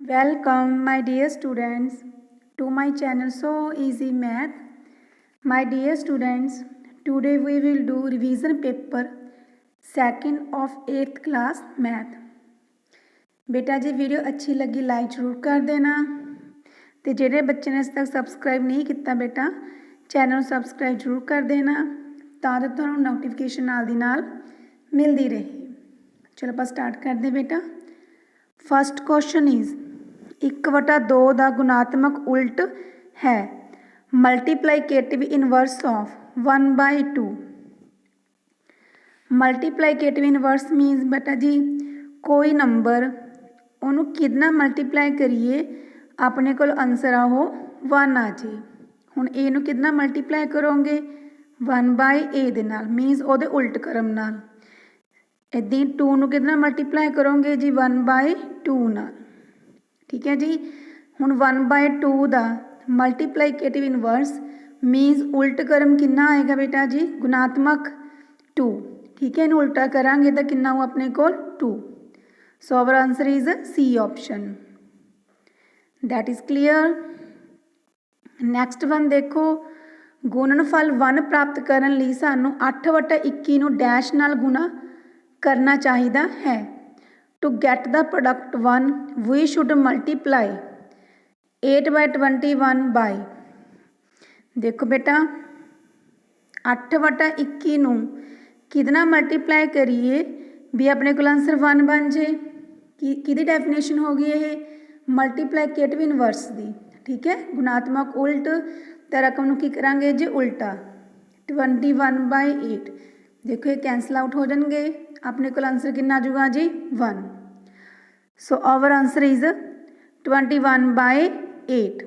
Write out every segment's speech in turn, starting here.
Welcome, my dear students, to my channel So Easy Math. My dear students, today we will do revision paper 2nd of 8th class math. बेटा जी video अच्छी लगी like जरूर कर देना तो जेडे बच्चे ने अजे तक सबसक्राइब नहीं किया बेटा चैनल सबसक्राइब जरूर कर देना ताकि तुहानू नोटिफिकेशन नाल दी नाल मिलती रहे। चलो आप स्टार्ट करते बेटा। फर्स्ट क्वेश्चन इज़ 1/2 का गुणात्मक उल्ट है multiplicative inverse of 1/2। Multiplicative inverse मीनस बेटा जी कोई नंबर उन्होंने कितना मल्टीप्लाई करिए अपने को आंसर आ वो 1 आ जाए। हुण ए नूं कितना मल्टीप्लाई करोगे 1/a दे नाल मीनस उहदे उल्ट क्रम नाल। इदां ही 2 नूं कितना मल्टीप्लाई करोगे जी 1/2 नाल। ठीक है जी। हुण 1/2 का मल्टीप्लाइकेटिव इनवर्स मीनस उल्ट क्रम कितना आएगा बेटा जी गुणात्मक 2। ठीक है, इन्हूं उल्टा करांगे तो कितना हो अपने को 2। So our answer is C option. That is clear. Next one देखो गुणनफल 1 प्राप्त करने लई सानू 8/21 नूं डैश नाल गुणा करना चाहिदा है। To get the product 1 we should multiply 8/21 by. देखो बेटा 8/21 नूं कितना मल्टीप्लाई करिए भी अपने को आंसर 1 बन जाए। कि डेफिनेशन होगी ये मल्टीप्लाइकेटिव इनवर्स दी। ठीक है, गुणात्मक उल्ट तो रकम नूं की करांगे जी उल्टा 21/8। देखो ये कैंसल आउट हो जाएंगे अपने को आंसर कितना आ जाऊगा जी 1। So our answer is 21/8।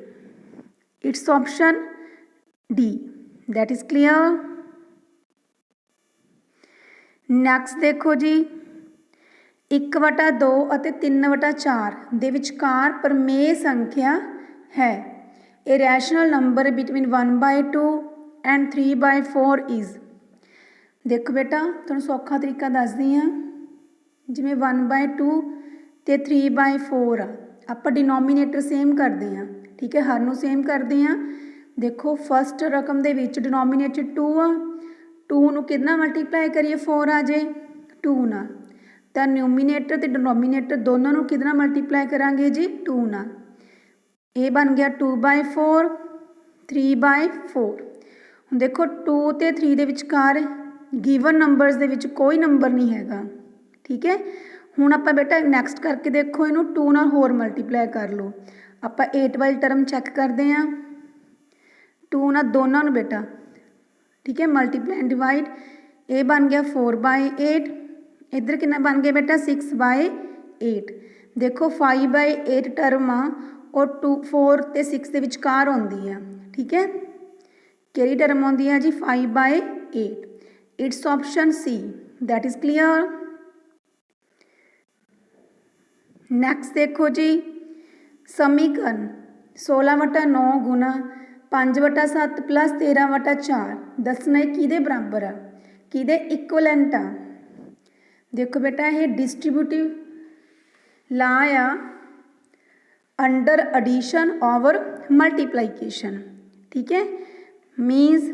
It's option D. That is clear. Next देखो जी 1/2 और 3/4 दे विचकार प्रमेय संख्या है। A rational number between 1/2 and 3/4 is. देखो बेटा तुहानूं सौखा तरीका दसदी हाँ जिमें 1/2 ते 3/4 आप डिनोमीनेटर सेम करते हैं। ठीक है, हर नूं सेम करते हैं। देखो फस्ट रकम दे विच डिनोमीनेटर 2 आ 2 नूं कितना मल्टीप्लाई करिए 4 आ जाए 2 नाल तो न्यूमीनेटर ते डिनोमीनेटर दोनों नूं कितना मल्टीप्लाई करांगे जी 2 नाल। ये बन गया 2/4 3/4। हुण देखो 2 ते 3 दे विचकार गिवन नंबरस दे विच कोई नंबर नहीं हैगा। ठीक है, हुण आपां बेटा नैक्सट करके देखो इनू 2 नाल होर मल्टीप्लाई कर लो। आपां 8 वाली टर्म चैक करते हैं 2 नाल दोनों नूं बेटा। ठीक है, मल्टीप्लाई एंड डिवाइड ये बन गया 4/8। इधर कितना बन गया बेटा 6/8। देखो 5/8 टर्म आ और 2 4 ते 6 के विचकार आती है। ठीक है, कि टर्म आती है जी 5/8। It's option C. That is clear. Next देखो जी समीकरण 16/9 गुना 5/7 प्लस 13/4 दसना किहदे बराबर आ किहदे इक्वलेंट आ। देखो बेटा ये डिस्ट्रीब्यूटिव ला आ अंडर एडिशन ओवर मल्टीप्लाइकेशन। ठीक है, means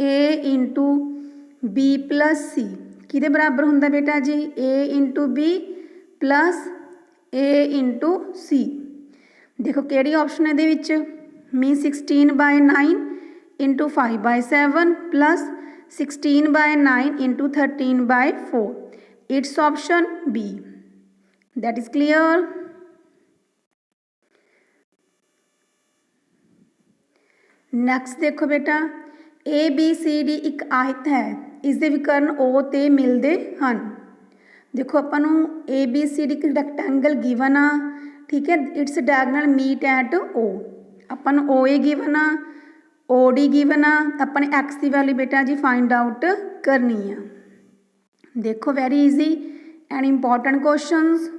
A into B plus C किहदे बराबर हुंदा बेटा जी A into B plus A into C. देखो किहड़ी ऑप्शन है ये mean 16/9 into 5/7 plus 16/9 into 13/4। It's option B. That is clear. Next देखो बेटा ABCD एक आयत है इसके विकर्ण O ते मिलते हैं। देखो अपन ABCD एक रैक्टेंगल गिवन आ। ठीक है, its diagonal meet at O। अपन OA गिवन आ OD गिवन आ अपन X की वैल्यू बेटा जी फाइंड आउट करनी है। देखो very easy and important questions.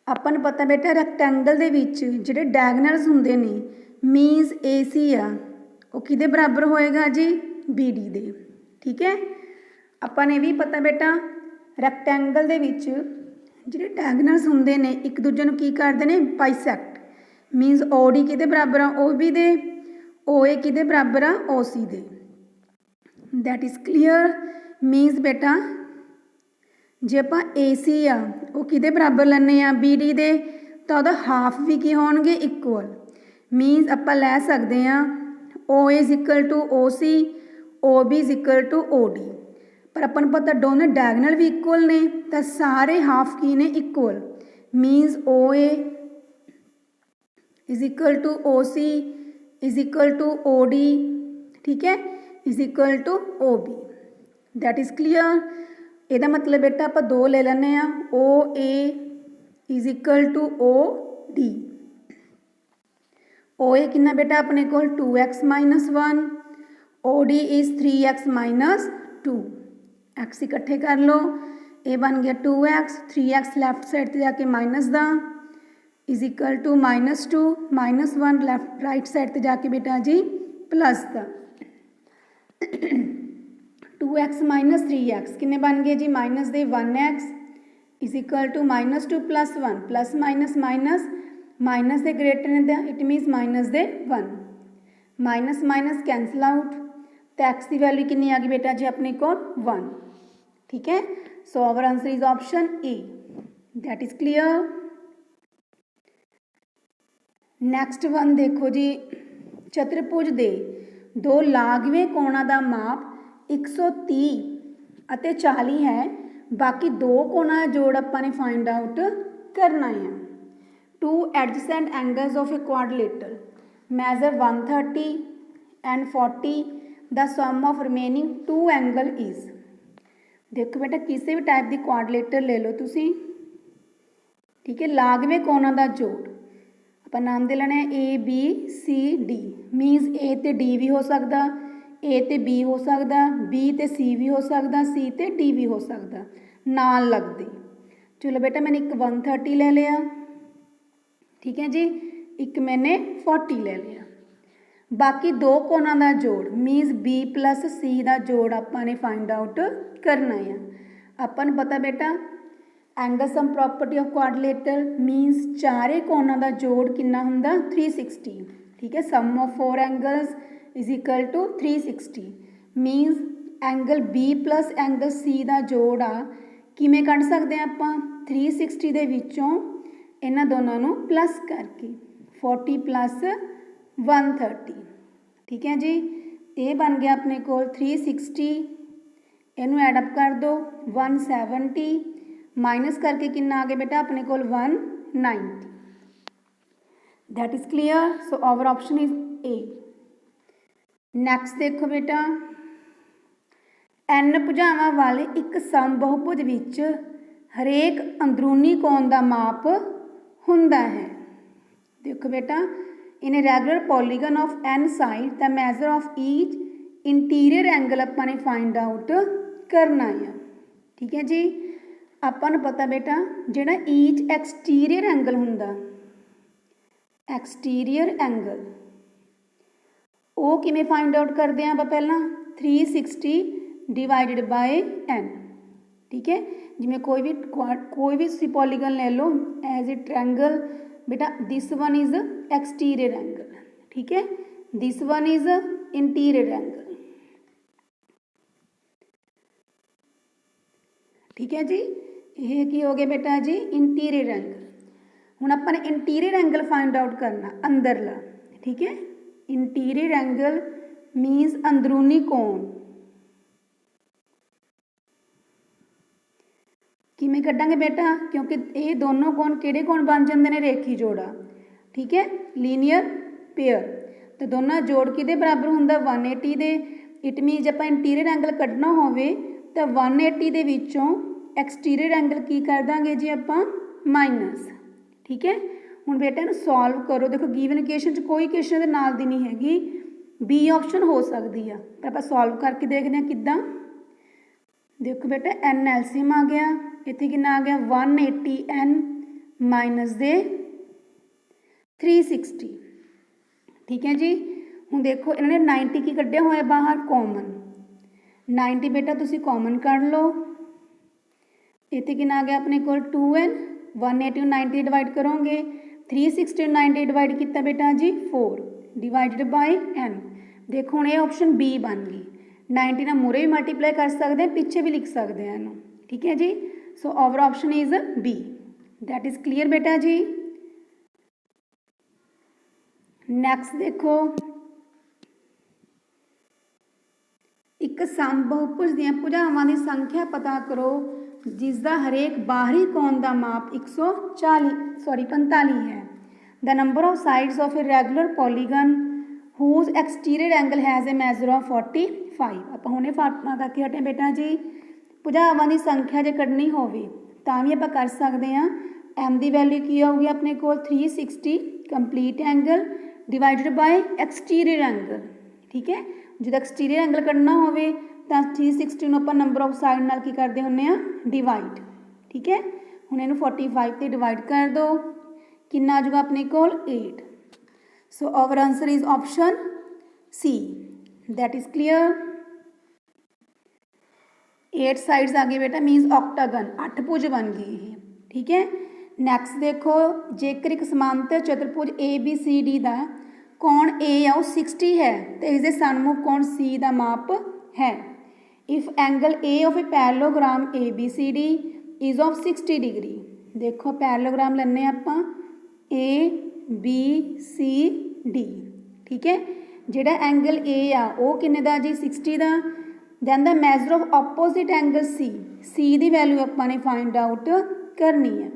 अपन पता बेटा रैक्टेंगल दे विच जिहड़े डायगोनल्स हुंदे ने मीनस AC आ वो किहदे बराबर होएगा जी BD दे। ठीक है, अपन ये भी पता बेटा रैक्टेंगल दे विच ਜਿਹੜੇ ਡਾਇਗਨਲਸ ਹੁੰਦੇ ਨੇ ਇੱਕ ਦੂਜੇ ਨੂੰ ਕੀ ਕਰਦੇ ਨੇ ਬਾਈਸੈਕਟ ਮੀਨਸ OD ਕਿਹਦੇ ਬਰਾਬਰ ਆ OB ਦੇ OA ਕਿਹਦੇ ਬਰਾਬਰ ਆ OC ਦੇ ਦੈਟ ਇਜ਼ ਕਲੀਅਰ ਮੀਨਸ ਬੇਟਾ ਜੇ ਆਪਾਂ AC ਆ ਉਹ ਕਿਹਦੇ ਬਰਾਬਰ ਲੈਂਦੇ ਆ BD ਦੇ ਤਾਂ ਉਹਦਾ ਹਾਫ ਵੀ ਕੀ ਹੋਣਗੇ ਇਕੁਅਲ ਮੀਨਸ ਆਪਾਂ ਲੈ ਸਕਦੇ ਆ OA is equal to OC OB is equal to OD पर अपन पता दोनों डायगनल भी इक्वल ने तो सारे हाफ की ने equal means OA is equal to OC is equal to OD ठीक है is equal to OB that is clear ਇਹਦਾ मतलब बेटा आप दो ले लेने OA is equal to OD OA कितना बेटा अपने को 2x minus 1 OD is 3x minus 2 x इकट्ठे कर लो ए बन गया 2x 3x लैफ्ट साइड से जाके माइनस दा is equal to -2 -1 left right side से जाके बेटा जी प्लस दा 2x माइनस 3x किन्ने बन गए जी माइनस दे 1x is equal to -2 +1 plus minus minus minus दे greater the it means minus दे 1 माइनस माइनस कैंसल आउट तो x की वैल्यू कितनी आ गई बेटा जी अपने को 1 ठीक है so our answer is option A that is clear next one देखो जी चतुर्भुज दे दो लागवे कोणा का माप 130 ਅਤੇ 40 है बाकी दो कोणा जोड़ अपने फाइंड आउट करना है two adjacent angles of a quadrilateral measure 130 and 40 the sum of remaining two angle is देखो बेटा किसी भी टाइप की क्वाड्रिलेटर ले लो तुसी ठीक है लागवे कोणा का जोड़ आप नाम दे लेना ABCD मीनस A तो D भी हो सकता A तो B हो सकता B तो C भी हो सकता C तो D भी हो सकता नाल लगते चलो बेटा मैंने एक 130 ले लिया ठीक है जी एक मैंने 40 ले लिया बाकी दो कोणा का जोड़ मीनस B प्लस C का जोड़ आपने फाइंड आउट करना है अपन पता बेटा angle sum property of quadrilateral means चारे कोणा का जोड़ कितना हुंदा 360 ठीक है sum of 4 angles is equal to 360 means angle B plus angle C का जोड़ आ किमें कढ़ सकते हैं आप 360 दे विचों इन्हां दोनों नूं प्लस करके 40 प्लस 130 ठीक है जी ये बन गया अपने को 360 इनू एडअप कर दो 170 माइनस करके कितना आ गया बेटा अपने को 190 that is clear so our option is A next देखो बेटा n भुजावां वाले एक सम बहुभुज विच हरेक अंदरूनी कोण का माप हुंदा है देखो बेटा in a regular polygon of n side the measure of each interior angle अपने फाइंड आउट करना है ठीक है जी अपन पता बेटा जिहड़ा ईच एक्सटीरियर एंगल हुंदा एक्सटीरियर एंगल वो किमें फाइंड आउट करते हैं आप पहला 360 डिवाइडेड बाय n ठीक है जिमें कोई भी पॉलीगन ले लो एज ए ट्रायंगल बेटा this one is exterior angle ठीक है this one is interior angle ठीक है जी ये की हो गया बेटा जी इंटीरियर एंगल हुण अपन इंटीरियर एंगल फाइंड आउट करना अंदरला ठीक है इंटीरियर एंगल मीनस अंदरूनी कोण किमें कड्डांगे बेटा क्योंकि ये दोनों कोण किहड़े कोण बन जाते हैं रेखी जोड़ा ठीक है लीनियर पेयर तो दोनों जोड़ किहदे बराबर हुंदा 180 दे इट मीन जे आपां इंटीरियर एंगल कड्ढना होवे तो 180 दे विचों एक्सटीरियर एंगल की कर देंगे जी आपां माइनस ठीक है हुण बेटा इहनूं सॉल्व करो देखो गिवन इक्वेशन च कोई इक्वेशन दे नाल दी नहीं हैगी बी ऑप्शन हो सकती है पर आपां सॉल्व करके देखते हैं किद्दां देखो बेटा एन एलसीएम आ गया इत्थे कितना आ गया 180n माइनस दे 360 ठीक है जी हुण देखो इन्होंने 90 की कढ़िया होया बाहर कॉमन 90 बेटा तुसी कॉमन कढ़ लो इत्थे कितना आ गया अपने को 2n, 180 ਨੂੰ 90 डिवाइड करोगे 360 ਨੂੰ 90 डिवाइड किया बेटा जी 4 डिवाइडेड बाय n। देखो हुण ये ऑप्शन बी बन गई। 90 ਨਾਲ ਮੂਹਰੇ भी मल्टीप्लाई कर सकते हैं, पिछे भी लिख सकते हैं इनू, ठीक है जी। So our option is B. That is clear बेटा जी। नैक्सट देखो, एक सम बहुभुज ਦੀਆਂ ਭੁਜਾਵਾਂ ਦੀ संख्या पता करो जिसका हरेक बाहरी कोण का माप 45 है। The number of sides of A regular polygon whose exterior angle has a measure of 45। ਆਪਾਂ ਹੁਣੇ ਫਾਰਮੂਲਾ ਕਰਕੇ ਹਟੇ ਬੇਟਾ ਜੀ। ਭੁਜਾਵਾਂ ਦੀ ਸੰਖਿਆ ਜੇ ਕੱਢਣੀ ਹੋਵੇ ਤਾਂ ਵੀ ਆਪਾਂ ਕਰ ਸਕਦੇ ਹਾਂ। m ਦੀ ਵੈਲਿਊ ਕੀ ਆਊਗੀ ਆਪਣੇ ਕੋਲ 360 complete angle divided ਬਾय exterior angle, ਠੀਕ ਹੈ। ਜਦੋਂ ਐਕਸਟੀਰੀਅਰ ਐਂਗਲ ਕੱਢਣਾ ਹੋਵੇ ਤਾਂ 360 ਨੂੰ ਆਪਾਂ ਨੰਬਰ ਆਫ ਸਾਈਡ ਨਾਲ ਕੀ ਕਰਦੇ ਹੁੰਦੇ ਆ ਡਿਵਾਈਡ, ਠੀਕ ਹੈ। ਹੁਣ ਇਹਨੂੰ 45 ਤੇ ਡਿਵਾਈਡ ਕਰ ਦਿਓ, ਕਿੰਨਾ ਆ ਜਾਊਗਾ ਆਪਣੇ ਕੋਲ 8। So our answer is option C. That is clear. 8 sides आ गई बेटा, मीन्स ऑक्टागन, 8 भुज बन गई ये, ठीक है। नैक्सट देखो, जेकर एक समांतर चतुर्भुज ए बी सी डी का कोण ए आ 60 है तो इसके सन्मुख कोण सी का माप है। If angle A of a parallelogram A B C D is of 60 degree. देखो पैरेललोग्राम लेने आप ए बी सी डी, ठीक है। जिहड़ा एंगल ए आ वो किन्ने दा जी 60 दा। Then the measure of opposite angle C, C की वैल्यू आपां ने फाइंड आउट करनी है।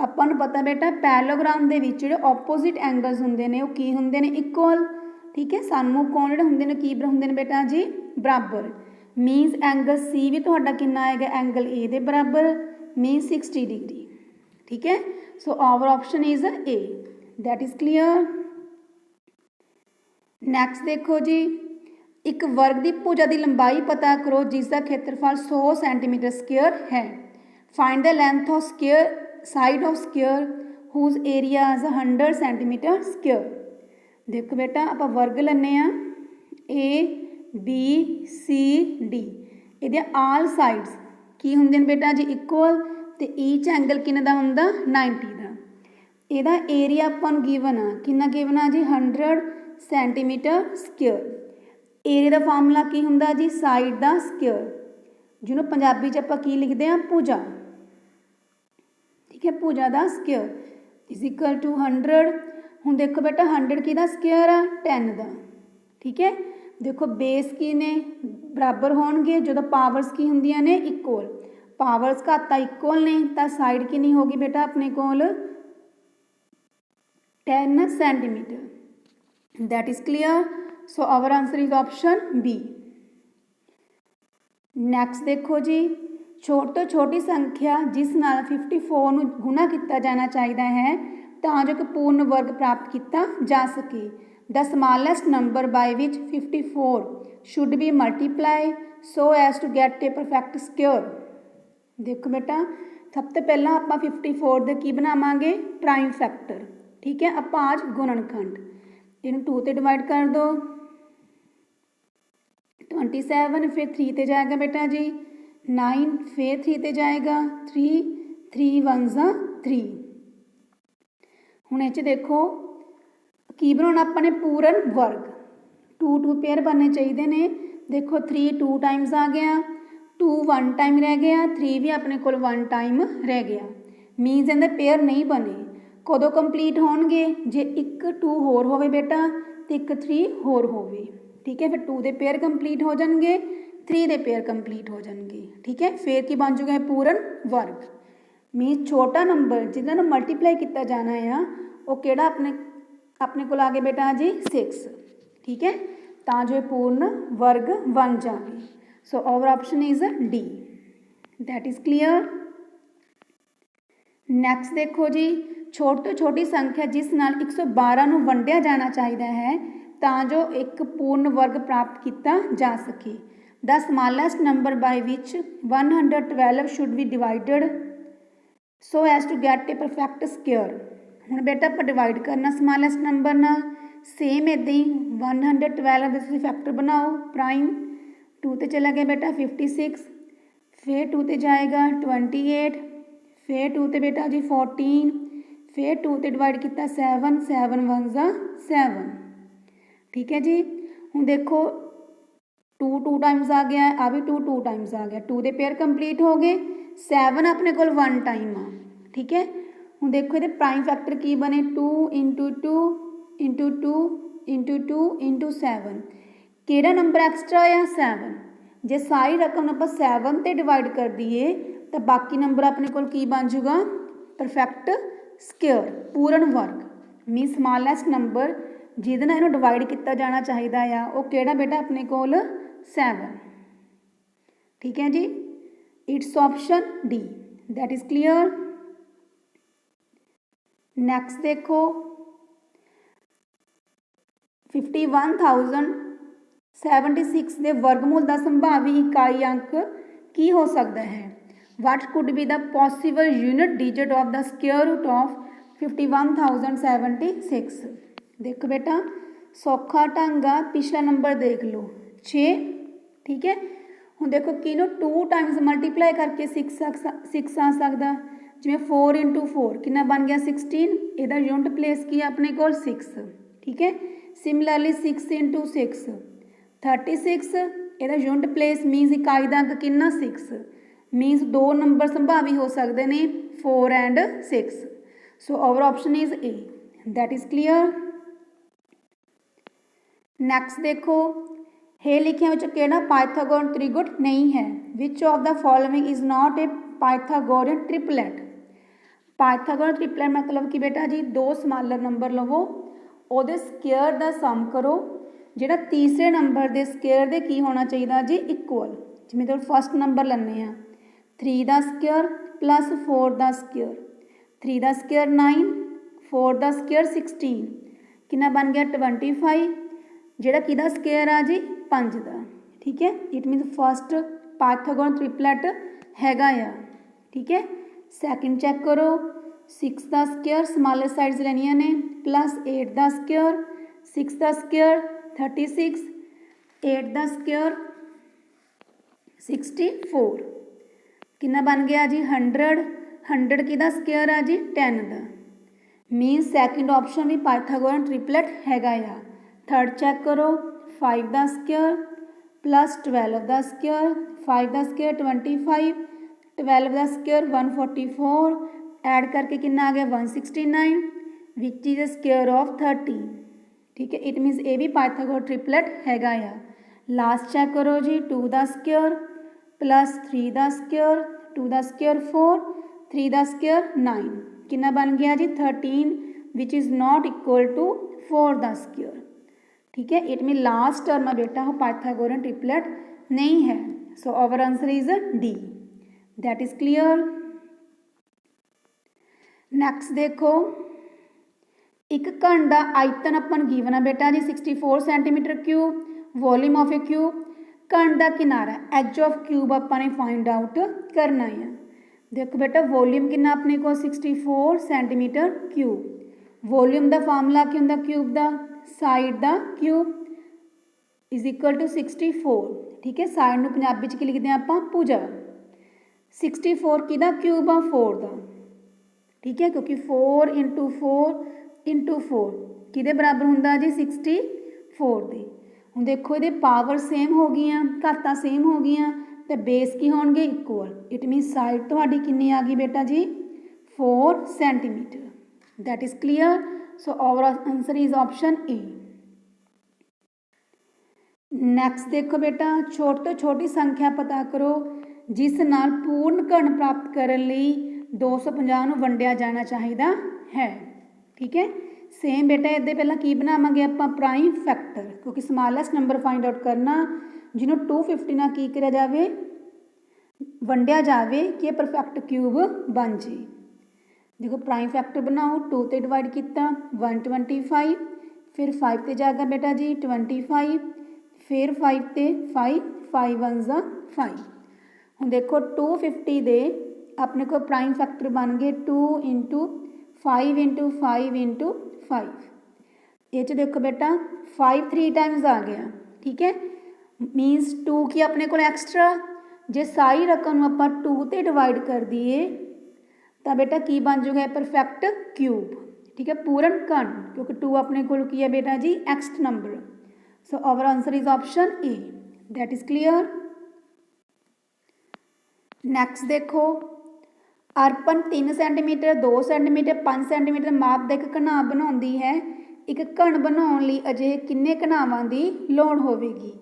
आपां नूं पता बेटा पैरेललोग्राम दे विच जिहड़े ऑपोजिट एंगल्स हुंदे ने वो की हुंदे ने इक्वल, ठीक है। सन्मुख कोण जिहड़े हुंदे ने की हुंदे ने बेटा जी बराबर। मीनस एंगल सी भी तुहाडा किन्ना आएगा एंगल ए दे बराबर, मीनस 60 डिग्री, ठीक है। So our option is A. That is clear. Next देखो जी, एक वर्ग की भुजा की लंबाई पता करो जिसका क्षेत्रफल 100 सेंटीमीटर स्क्वेयर है। Find the length of square side of square whose area is 100 centimetre square. देखो बेटा आप वर्ग लेने ए बी सी डी, ये आल साइड्स की होंगे बेटा जी इक्वल, तो ईच एंगल किन्ने दा हुंदा 90 का। ਇਹਦਾ ਏਰੀਆ ਆਪਾਂ ਨੂੰ ਗਿਵਨ ਆ, ਕਿੰਨਾ ਗਿਵਨ ਆ ਜੀ 100 ਸੈਂਟੀਮੀਟਰ ਸਕੁਅਰ। ਏਰੀਆ ਦਾ ਫਾਰਮੂਲਾ ਕੀ ਹੁੰਦਾ ਜੀ ਸਾਈਡ ਦਾ ਸਕੁਅਰ, ਜਿਹਨੂੰ ਪੰਜਾਬੀ 'ਚ ਆਪਾਂ ਕੀ ਲਿਖਦੇ ਆ ਭੁਜਾ, ਠੀਕ ਹੈ। ਭੁਜਾ ਦਾ ਸਕੁਅਰ ਇਜ਼ ਇਕੁਅਲ ਟੂ 100। ਹੁਣ ਦੇਖੋ ਬੇਟਾ 100 ਕਿਹਦਾ ਸਕੁਅਰ ਆ 10 ਦਾ, ਠੀਕ ਹੈ। ਦੇਖੋ ਬੇਸ ਕੀ ਨੇ ਬਰਾਬਰ ਹੋਣਗੇ ਜਦੋਂ ਪਾਵਰਸ ਕੀ ਹੁੰਦੀਆਂ ਨੇ ਇਕੁਅਲ। ਪਾਵਰਸ ਘਾਤਾਂ ਇਕੁਅਲ ਨੇ ਤਾਂ ਸਾਈਡ ਕਿੰਨੀ ਹੋਗੀ ਬੇਟਾ ਆਪਣੇ ਕੋਲ 10 centimetre. That is clear. So our answer is option B. Next देखो जी, छोटी तो छोटी संख्या जिस नाल 54 नूं गुणा किया जाना चाहिए है तां जो कि पूर्ण वर्ग प्राप्त किया जा सके। The smallest number by which 54 should be multiply so as to get a perfect square. देखो बेटा सब तो पहला आप 54 दे की बनावांगे प्राइम फैक्टर, ठीक है। आप आज गुणनखंड इन 2 ते डिवाइड कर दो 27, फिर 3 ते जाएगा बेटा जी 9, फिर 3 ते जाएगा 3, 3 1 3। हुण इह देखो की बनाउणा आपां ने पूर्ण वर्ग, 2 2 पेयर बनने चाहिए ने। देखो 3 2 टाइम्स आ गया, 2 1 टाइम रह गया, 3 भी अपने कोल 1 टाइम रह गया। मीनस इहदे पेयर नहीं बने। कदों कंप्लीट होणगे जे एक 2 होर होवे बेटा तो एक 3 होर होवे, ठीक है। फिर 2 दे पेयर कंप्लीट हो जाएंगे, 3 दे पेयर कंप्लीट हो जाएंगे, ठीक है। फिर की बन जूगा पूर्ण वर्ग। मीन छोटा नंबर जिन्होंने मल्टीप्लाई किया जाना है वो केड़ा अपने को आ गया बेटा जी 6, ठीक है। तो जो पूर्ण वर्ग बन जाए। So our option is D. That is clear. Next देखो जी, छोटी तो छोटी संख्या जिस नाल 112 नूं वंडिया जाना चाहिए है तां जो एक पूर्ण वर्ग प्राप्त किया जा सके। The smallest number by which 112 should be divided so as to get a perfect square. हुण बेटा आप डिवाइड करना स्मॉलेस्ट नंबर नाल, सेम इदां ही 112 दे तुसीं फैक्टर बनाओ प्राइम। 2 ते चला गया बेटा 56, फिर 2 ते जाएगा 28, फिर 2 ते बेटा जी 14, फिर 2 ते डिवाइड किया 7, 7 1 ज़ा 7। ठीक है जी। हुण देखो 2 टाइम्स आ गया, आ भी 2 टाइम्स आ गया, 2 दे पेयर कंप्लीट हो गए, 7 अपने कोल 1 टाइम आ। ठीक है। हुण देखो ये प्राइम फैक्टर की बने 2 इंटू 2 इंटू 2 इंटू 2 इंटू 7। किहड़ा नंबर एक्सट्रा आ 7। जे सारी रकम आप 7 ते डिवाइड कर दिए तो बाकी नंबर अपने कोल की बन जूगा परफेक्ट स्क्वेयर, पूर्ण वर्ग। मीन स्मॉलेस्ट नंबर जिहदे नाल इहनूं डिवाइड किया जाना चाहिदा आ वो किहड़ा बेटा अपने कोल 7। ठीक है जी। It's option D, that is clear. Next देखो 51,076 के वर्गमूल का संभावी इकाई अंक की हो सकता है। What could be the possible unit digit of the square root of 51,076। देखो बेटा सौखा ढंग आ, पिछला नंबर देख लो 6। ठीक है। हुण देखो कि 2 टाइम्स मल्टीप्लाई करके 6 आ सकता, जिमें 4 इंटू 4 कितना बन गया 16। इहदा यूनिट प्लेस की अपने कोल 6। ठीक है। सिमिलरली 6 इंटू 6 36, इहदा यूनिट प्लेस मीनस इकाई का अंक कितना 6। मीनस 2 नंबर संभावी हो सकते हैं 4 and 6। So our option is A, that is clear. Next देखो हे लिखिया विच किहड़ा पाइथागोरन त्रिगुण नहीं है। Which of the following is not a Pythagorean triplet. Pythagorean triplet मतलब कि बेटा जी 2 स्मॉलर नंबर लवो, ਉਹਦੇ ਸਕੇਅਰ ਦਾ ਸਮ ਕਰੋ, ਜਿਹੜਾ ਤੀਸਰੇ ਨੰਬਰ ਦੇ ਸਕੇਅਰ ਦੇ ਕੀ ਹੋਣਾ ਚਾਹੀਦਾ ਜੀ ਇਕੁਅਲ। ਜਿਵੇਂ ਤੁਸੀਂ ਫਸਟ ਨੰਬਰ ਲੈਂਦੇ ਆ 3 ਦਾ ਸਕੇਅਰ ਪਲੱਸ 4 ਦਾ ਸਕੇਅਰ, 3 ਦਾ ਸਕੇਅਰ 9, 4 ਦਾ ਸਕੇਅਰ 16, ਕਿੰਨਾ ਬਣ ਗਿਆ 25, ਜਿਹੜਾ ਕਿਹਦਾ ਸਕੇਅਰ ਆ ਜੀ 5 ਦਾ। ਠੀਕ ਹੈ। ਇਟ ਮੀਨਸ ਫਸਟ ਪਾਇਥਾਗੋਰਨ ਟ੍ਰਿਪਲੇਟ ਹੈਗਾ ਆ। ਠੀਕ ਹੈ। ਸੈਕਿੰਡ ਚੈੱਕ ਕਰੋ 6 ਦਾ ਸਕੇਅਰ ਸਮਾਲਰ ਸਾਈਡਸ ਲੈਣੀਆਂ ਨੇ प्लस 8 का स्क्वेयर, 6 का स्क्वेयर 36, 8 का स्क्वेयर 64, कितना बन गया जी 100। 100 किहदा स्क्वेयर आ जी 10 का। मीन सैकेंड ऑप्शन भी पाइथागोरन ट्रिपलेट हैगा आ। थर्ड चेक करो 5 का स्क्वेयर प्लस 12 का स्क्वेयर, 5 का स्क्वेयर 25, 12 का स्क्वेयर 144, ऐड करके कितना आ गया 169, विच इज स्क्वेयर ऑफ 30। ठीक है। इट मीनस ये भी पाइथागोरन ट्रिपलेट हैगा आ। लास्ट चेक करो जी 2 का स्क्वेयर प्लस 3 का स्क्वेयर, 2 का स्क्वेयर 4, 3 का स्क्वेयर 9, कितना बन गया जी 13, which is not equal to 4 का स्क्वेयर। ठीक है। इट मीन लास्ट टर्म बेटा वो पाइथागोरन ट्रिपलेट नहीं है। So our answer is D, that is clear. Next देखो एक घन का आयतन अपन गिवन है बेटा जी 64 centimetre cube, volume of a cube, घन का किनारा एज ऑफ क्यूब अपने फाइंड आउट करना है। देखो बेटा वॉल्यूम कितना अपने को 64 सेंटीमीटर क्यूब, वॉल्यूम का फार्मूला की होंगे क्यूब का साइड का क्यूब इज इक्वल टू 64। ठीक है। साइड में पंजाबी च लिखते हैं आप भुजा। 64 किहदा क्यूब आ 4 का। ठीक है। क्योंकि 4 इंटू 4 इंटू 4 किहदे बराबर हुंदा जी 64 दे। हुण देखो ये पावर सेम हो गई, घातां सेम हो गई, तो बेस की होणगे इक्वल। इट मीन साइड तुहाडी कितनी आ गई बेटा जी 4 centimetre, that is clear. So our answer is option A. Next देखो बेटा छोटी तो छोटी संख्या पता करो जिस नाल पूर्ण घन प्राप्त करने लई 250 नूं वंडिया जाना चाहिए है। ठीक है। सेम बेटा इहदे पहला की बनावांगे आपां प्राइम फैक्टर, क्योंकि स्मॉलेस्ट नंबर फाइंड आउट करना जिन्हों 250 नाल की करिया जावे वंडिया जावे कि परफेक्ट क्यूब बन जाए। देखो प्राइम फैक्टर बनाओ 2 ते डिवाइड किया 125, फिर 5 ते जाएगा बेटा जी 25, फिर 5 ते 5, 5 1 ज़ा 5। हुण देखो 250 दे अपने को प्राइम फैक्टर बन गए 2 इंटू 5 इंटू 5 इंटू 5। ये देखो बेटा 5 3 टाइम्स आ गया। ठीक है। मीनस 2 की अपने को एक्सट्रा जे सारी रकम नूं आपां 2 ते डिवाइड कर दईए तो बेटा की बन जूगा परफेक्ट क्यूब। ठीक है, पूर्ण घन, क्योंकि 2 अपने कोल की है बेटा जी extra number. So our answer is option A, that is clear. Next देखो, अर्पण 3 सेंटीमीटर 2 सेंटीमीटर 5 सेंटीमीटर माप का एक घना बनाउंदी है। एक घन बनाउण लई अजिहे किन्ने घनावां दी लोड़ होवेगी।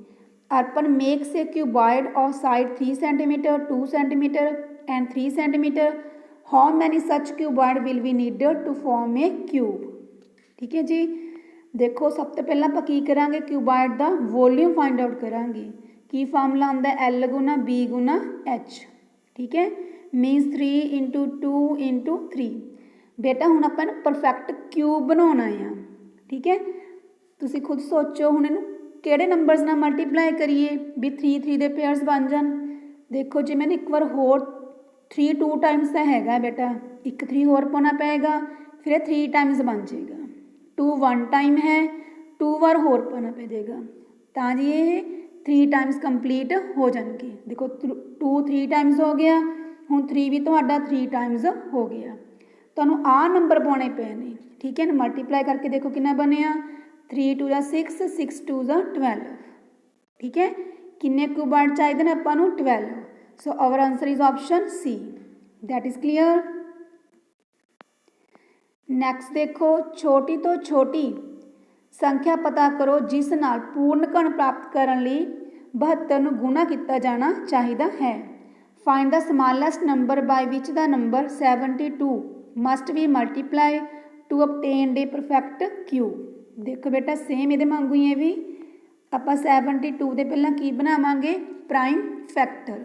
Arpan makes a cuboid of side 3 centimetre 2 centimetre and 3 centimetre. How many such cuboid will be needed to form a cube. ठीक है जी, देखो सब तो पहला आपां की करांगे, क्यूबॉइड का वॉल्यूम फाइंड आउट करांगे। की फार्मूला आंदा L गुना B गुना H। ठीक है, मीनस 3 × 2 × 3। बेटा हुण आपां परफेक्ट क्यूब बनाउणा आ। ठीक है, तुसीं खुद सोचो हुण इहनूं किहड़े नंबरस नाल मल्टीप्लाई करिए भी 3 3 दे पेयर्स बन जाण। देखो जी मैंने एक बार होर 3 2 टाइम्स का हैगा बेटा, एक 3 होर पाना पेगा, फिर 3 टाइम्स बन जाएगा। 2 1 टाइम है, 2 बार होर पाना पै जाएगा, तो जी ये 3 टाइम्स कंप्लीट हो जाएंगे। देखो 2 3 टाइम्स हो गया, हुण 3 भी तुहाडा 3 टाइम्स हो गया। तुहानूं आ नंबर पाने पे ने। ठीक है ना, मल्टीप्लाई करके देखो कितना बनिया, 3 2 6 6 2 12। ठीक है, किन्ने क्यूबॉइड चाहिए ने आपां नूं 12। So our answer is option C, that is clear. Next देखो, छोटी तो छोटी संख्या पता करो जिस नाल पूर्ण घन प्राप्त करने लई 72 नूं गुणा किया जाना चाहिए है। Find the smallest number by which the number 72 must be multiply two obtain a perfect cube. देखो बेटा सेम ये मांगू ही है भी, आपां 72 दे पहला की बनावांगे प्राइम फैक्टर।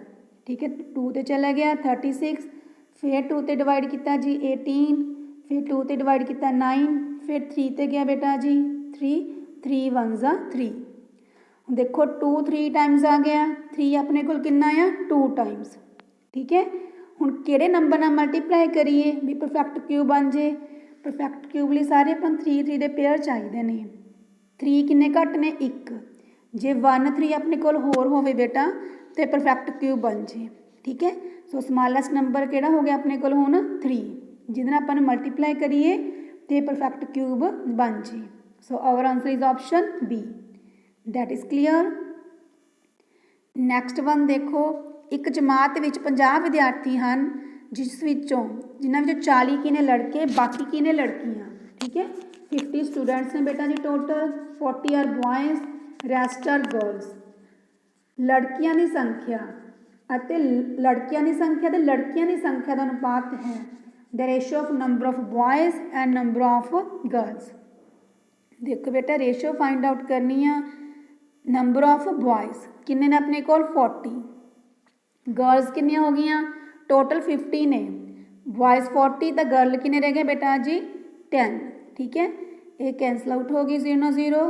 ठीक है, 2 ते चला गया 36, फिर 2 ते डिवाइड किया जी 18, फिर 2 ते डिवाइड किया 9, फिर 3 ते गया बेटा जी 3 3 1 3। देखो 2 3 टाइम्स आ गया, 3 अपने को कितना आ 2 टाइम्स। ठीक है, हुण किहड़े नंबर नाल मल्टीप्लाई करिए भी परफेक्ट क्यूब बन जे। परफेक्ट क्यूब लिए सारे अपन 3 3 दे पेयर चाहिए ने। 3 किन्ने घट ने 1, जे 1 3 अपने कोल होर होवे बेटा तो परफेक्ट क्यूब बन जे। ठीक है, सो स्मॉलेस्ट नंबर किहड़ा हो गया अपने कोल हुण 3, जिहदे नाल अपन मल्टीप्लाई करिए तो परफेक्ट क्यूब बन जे। So our answer is option B, that is clear. Next one देखो, एक जमात विच 50 विद्यार्थी हैं जिस विचों जिन्हां विचों 40 की ने लड़के बाकी की ने लड़कियां। ठीक है, 50 स्टूडेंट्स ने बेटा जी total, 40 are boys, rest are girls. लड़कियां की संख्या अते लड़कियां की संख्या ते लड़कियां की संख्या का अनुपात है the ratio of number of boys and number of girls. देखो बेटा रेशो फाइंड आउट करनी है, नंबर ऑफ बॉयज़ किन्ने ने अपने कोल 40, गर्ल्स कितनी हो गई टोटल 50 ने, बॉयज़ 40 तो गर्ल किन्ने रह गए बेटा जी 10। ठीक है, ये कैंसल आउट हो गई 0 0,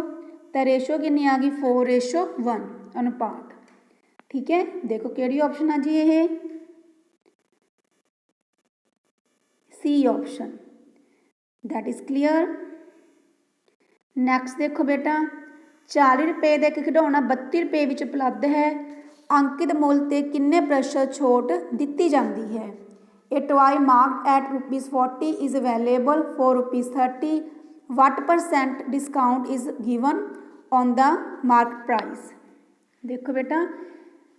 तो रेशो कितनी आ गई 4:1 अनुपात। ठीक है, देखो केड़ी ऑप्शन आ जी ये C option, that is clear. Next देखो बेटा, 40 रुपये का एक खिडौना 32 रुपये में उपलब्ध है, अंकित मुल ते किन्ने प्रतिशत छूट दी जाती है। A toy marked at ₹40 is available for ₹30, what percent discount is given on the market price. देखो बेटा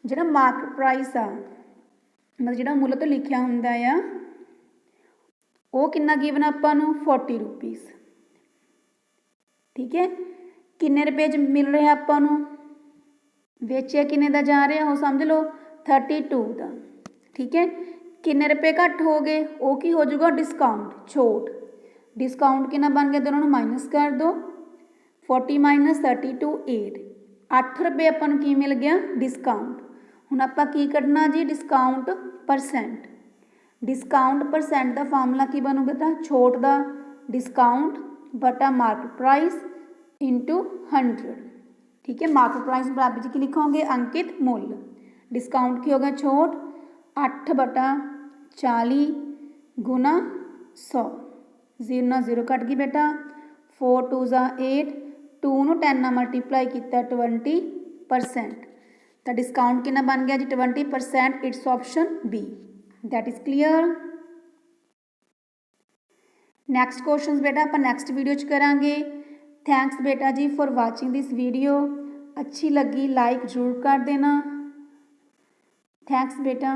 जिहड़ा मार्केट प्राइस आ मतलब जिहड़ा मुल तो लिखिया हुंदा आ वो किन्ना गिवन आपां नूं ₹40। ठीक है, किन्ने रुपए च मिल रहा आपां नूं, बेचिया किन्ने दा जा रहा हो समझ लो 32 का। ठीक है, किन्ने रुपए घट हो गए वो की हो जाऊगा डिस्काउंट छूट। डिस्काउंट कितना बन गया, दोनों माइनस कर दो, 40 - 32 8, 8 रुपये अपन की मिल गया डिस्काउंट। हुण आपां की कढना जी डिस्काउंट परसेंट। डिस्काउंट परसेंट का फार्मूला की बनू बेटा, छूट का डिस्काउंट बटा मार्केट प्राइस इंटू 100। ठीक है, मार्केट प्राइस बराबर जी की लिखोगे अंकित मुल, डिस्काउंट की होगा छूट 8/40 गुना 100, 0 0 कट गई बेटा, 4 2 8, 2 नूं 10 नाल मल्टीप्लाई किया 20%, ਤਾਂ ਡਿਸਕਾਊਂਟ ਕਿੰਨਾ ਬਣ ਗਿਆ ਜੀ 20%, it's option B. That is clear. Next question बेटा आप नैक्सट वीडियो च करांगे। थैंक्स बेटा जी फॉर वाचिंग दिस वीडियो। अच्छी लगी लाइक जरूर कर देना। थैंक्स बेटा।